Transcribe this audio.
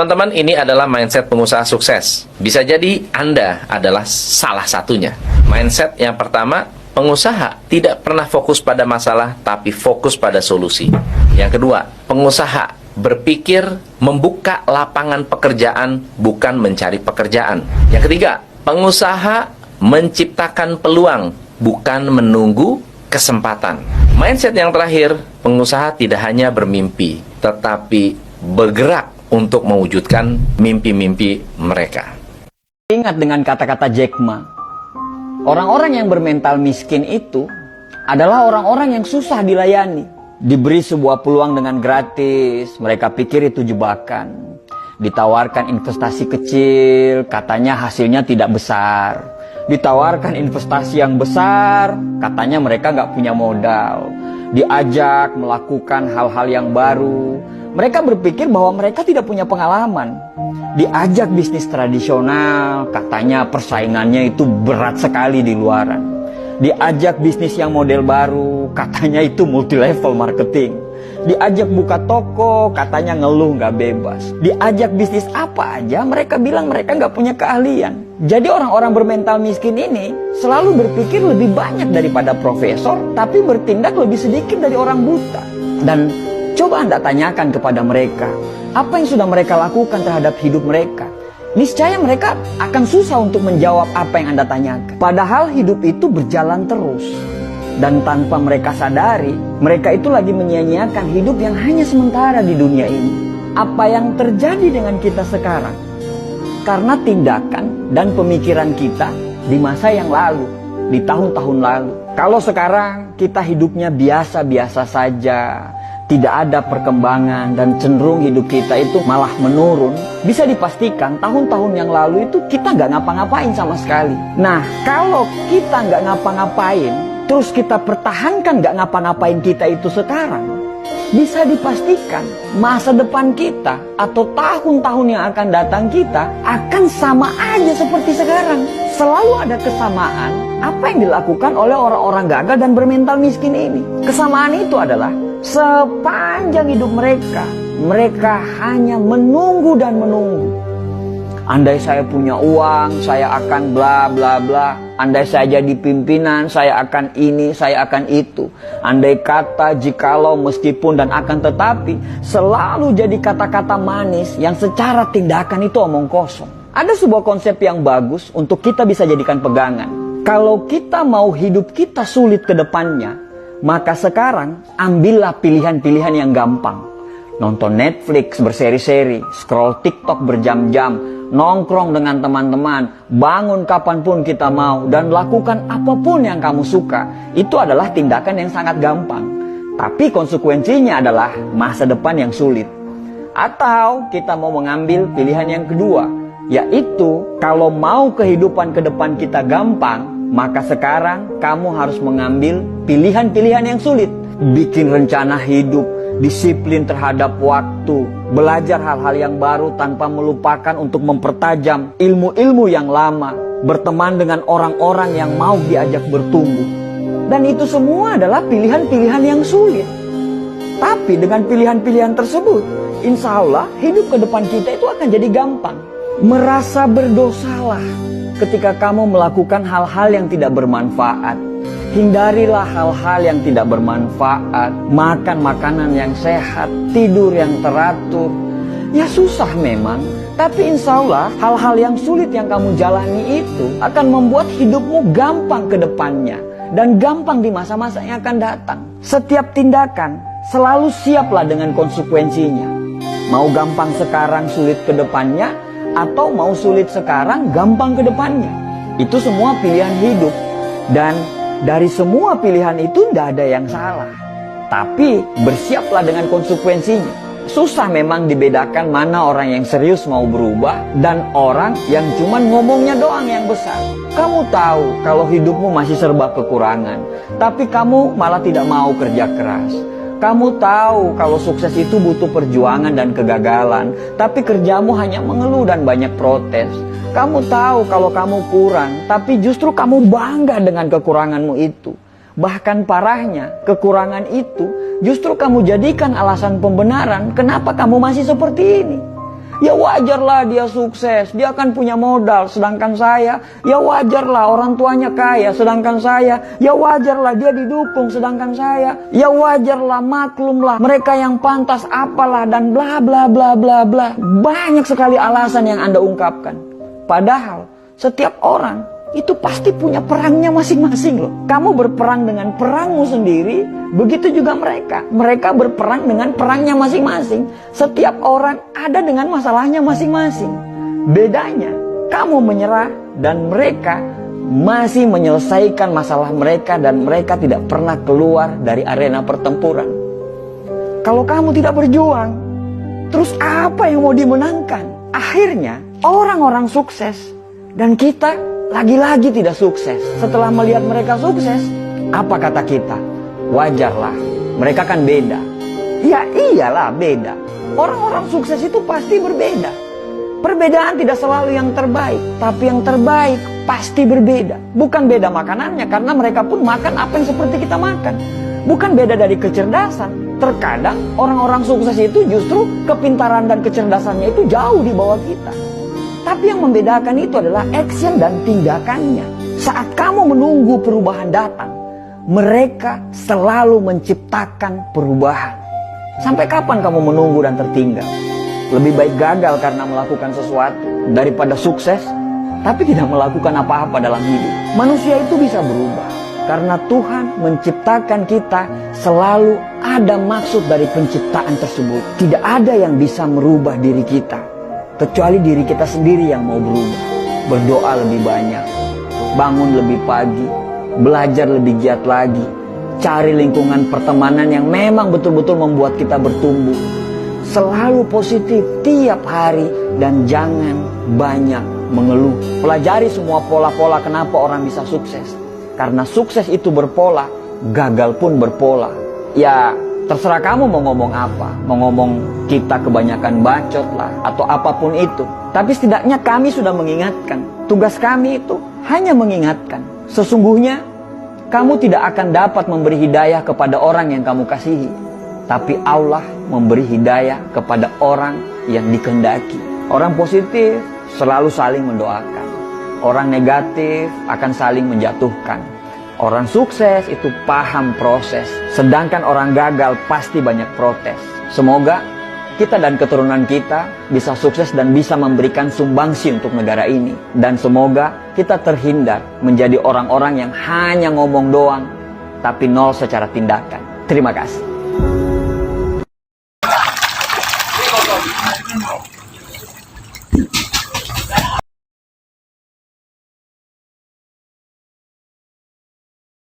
Teman-teman, ini adalah mindset pengusaha sukses. Bisa jadi Anda adalah salah satunya. Mindset yang pertama, pengusaha tidak pernah fokus pada masalah, tapi fokus pada solusi. Yang kedua, pengusaha berpikir membuka lapangan pekerjaan, bukan mencari pekerjaan. Yang ketiga, pengusaha menciptakan peluang, bukan menunggu kesempatan. Mindset yang terakhir, pengusaha tidak hanya bermimpi, tetapi bergerak untuk mewujudkan mimpi-mimpi mereka. Ingat dengan kata-kata Jack Ma, orang-orang yang bermental miskin itu adalah orang-orang yang susah dilayani. Diberi sebuah peluang dengan gratis, mereka pikir itu jebakan. Ditawarkan investasi kecil, katanya hasilnya tidak besar. Ditawarkan investasi yang besar, katanya mereka nggak punya modal. Diajak melakukan hal-hal yang baru, mereka berpikir bahwa mereka tidak punya pengalaman. Diajak bisnis tradisional, katanya persaingannya itu berat sekali di luaran. Diajak bisnis yang model baru, katanya itu multi level marketing. Diajak buka toko, katanya ngeluh nggak bebas. Diajak bisnis apa aja, mereka bilang mereka nggak punya keahlian. Jadi orang-orang bermental miskin ini selalu berpikir lebih banyak daripada profesor, tapi bertindak lebih sedikit dari orang buta. Dan coba Anda tanyakan kepada mereka, apa yang sudah mereka lakukan terhadap hidup mereka? Niscaya mereka akan susah untuk menjawab apa yang Anda tanyakan. Padahal hidup itu berjalan terus. Dan tanpa mereka sadari, mereka itu lagi menyia-nyiakan hidup yang hanya sementara di dunia ini. Apa yang terjadi dengan kita sekarang? Karena tindakan dan pemikiran kita di masa yang lalu, di tahun-tahun lalu. Kalau sekarang kita hidupnya biasa-biasa saja, tidak ada perkembangan dan cenderung hidup kita itu malah menurun, bisa dipastikan tahun-tahun yang lalu itu kita nggak ngapa-ngapain sama sekali. Nah, kalau kita nggak ngapa-ngapain, terus kita pertahankan nggak ngapa-ngapain kita itu sekarang, bisa dipastikan masa depan kita atau tahun-tahun yang akan datang kita akan sama aja seperti sekarang. Selalu ada kesamaan apa yang dilakukan oleh orang-orang gagal dan bermental miskin ini. Kesamaan itu adalah sepanjang hidup mereka, mereka hanya menunggu dan menunggu. Andai saya punya uang, saya akan bla bla bla. Andai saya jadi pimpinan, saya akan ini, saya akan itu. Andai kata, jikalau, meskipun, dan akan tetapi, selalu jadi kata-kata manis yang secara tindakan itu omong kosong. Ada sebuah konsep yang bagus untuk kita bisa jadikan pegangan. Kalau kita mau hidup kita sulit ke depannya, maka sekarang ambillah pilihan-pilihan yang gampang. Nonton Netflix berseri-seri, scroll TikTok berjam-jam, nongkrong dengan teman-teman, bangun kapanpun kita mau, dan lakukan apapun yang kamu suka. Itu adalah tindakan yang sangat gampang. Tapi konsekuensinya adalah masa depan yang sulit. Atau kita mau mengambil pilihan yang kedua, yaitu kalau mau kehidupan ke depan kita gampang, maka sekarang kamu harus mengambil pilihan-pilihan yang sulit. Bikin rencana hidup, disiplin terhadap waktu, belajar hal-hal yang baru tanpa melupakan untuk mempertajam ilmu-ilmu yang lama, berteman dengan orang-orang yang mau diajak bertumbuh. Dan itu semua adalah pilihan-pilihan yang sulit. Tapi dengan pilihan-pilihan tersebut, insya Allah hidup ke depan kita itu akan jadi gampang. Merasa berdosalah ketika kamu melakukan hal-hal yang tidak bermanfaat. Hindarilah hal-hal yang tidak bermanfaat. Makan makanan yang sehat, tidur yang teratur. Ya susah memang, tapi insya Allah hal-hal yang sulit yang kamu jalani itu akan membuat hidupmu gampang ke depannya. Dan gampang di masa-masa yang akan datang. Setiap tindakan selalu siaplah dengan konsekuensinya. Mau gampang sekarang, sulit ke depannya, atau mau sulit sekarang, gampang ke depannya. Itu semua pilihan hidup. Dan dari semua pilihan itu tidak ada yang salah. Tapi bersiaplah dengan konsekuensinya. Susah memang dibedakan mana orang yang serius mau berubah dan orang yang cuman ngomongnya doang yang besar. Kamu tahu kalau hidupmu masih serba kekurangan, tapi kamu malah tidak mau kerja keras. Kamu tahu kalau sukses itu butuh perjuangan dan kegagalan, tapi kerjamu hanya mengeluh dan banyak protes. Kamu tahu kalau kamu kurang, tapi justru kamu bangga dengan kekuranganmu itu. Bahkan parahnya, kekurangan itu justru kamu jadikan alasan pembenaran kenapa kamu masih seperti ini. Ya wajarlah dia sukses, dia akan punya modal. Sedangkan saya, ya wajarlah orang tuanya kaya. Sedangkan saya, ya wajarlah dia didukung. Sedangkan saya, ya wajarlah, maklumlah. Mereka yang pantas apalah dan bla bla bla bla bla. Banyak sekali alasan yang Anda ungkapkan. Padahal setiap orang itu pasti punya perangnya masing-masing loh. Kamu berperang dengan perangmu sendiri, begitu juga mereka. Mereka berperang dengan perangnya masing-masing. Setiap orang ada dengan masalahnya masing-masing. Bedanya, kamu menyerah dan mereka masih menyelesaikan masalah mereka dan mereka tidak pernah keluar dari arena pertempuran. Kalau kamu tidak berjuang, terus apa yang mau dimenangkan? Akhirnya, orang-orang sukses dan kita lagi-lagi tidak sukses. Setelah melihat mereka sukses, apa kata kita? Wajarlah, mereka kan beda. Ya iyalah beda. Orang-orang sukses itu pasti berbeda. Perbedaan tidak selalu yang terbaik, tapi yang terbaik pasti berbeda. Bukan beda makanannya, karena mereka pun makan apa yang seperti kita makan. Bukan beda dari kecerdasan. Terkadang orang-orang sukses itu justru kepintaran dan kecerdasannya itu jauh di bawah kita. Tapi yang membedakan itu adalah action dan tindakannya. Saat kamu menunggu perubahan datang, mereka selalu menciptakan perubahan. Sampai kapan kamu menunggu dan tertinggal? Lebih baik gagal karena melakukan sesuatu daripada sukses tapi tidak melakukan apa-apa dalam hidup. Manusia itu bisa berubah karena Tuhan menciptakan kita, selalu ada maksud dari penciptaan tersebut. Tidak ada yang bisa merubah diri kita kecuali diri kita sendiri yang mau berubah. Berdoa lebih banyak, bangun lebih pagi, belajar lebih giat lagi, cari lingkungan pertemanan yang memang betul-betul membuat kita bertumbuh. Selalu positif tiap hari dan jangan banyak mengeluh. Pelajari semua pola-pola kenapa orang bisa sukses. Karena sukses itu berpola, gagal pun berpola. Ya, terserah kamu mau ngomong apa. Mau ngomong kita kebanyakan bacot lah, atau apapun itu. Tapi setidaknya kami sudah mengingatkan. Tugas kami itu hanya mengingatkan. Sesungguhnya, kamu tidak akan dapat memberi hidayah kepada orang yang kamu kasihi. Tapi Allah memberi hidayah kepada orang yang dikehendaki. Orang positif selalu saling mendoakan. Orang negatif akan saling menjatuhkan. Orang sukses itu paham proses. Sedangkan orang gagal pasti banyak protes. Semoga kita dan keturunan kita bisa sukses dan bisa memberikan sumbangsi untuk negara ini. Dan semoga kita terhindar menjadi orang-orang yang hanya ngomong doang, tapi nol secara tindakan. Terima kasih.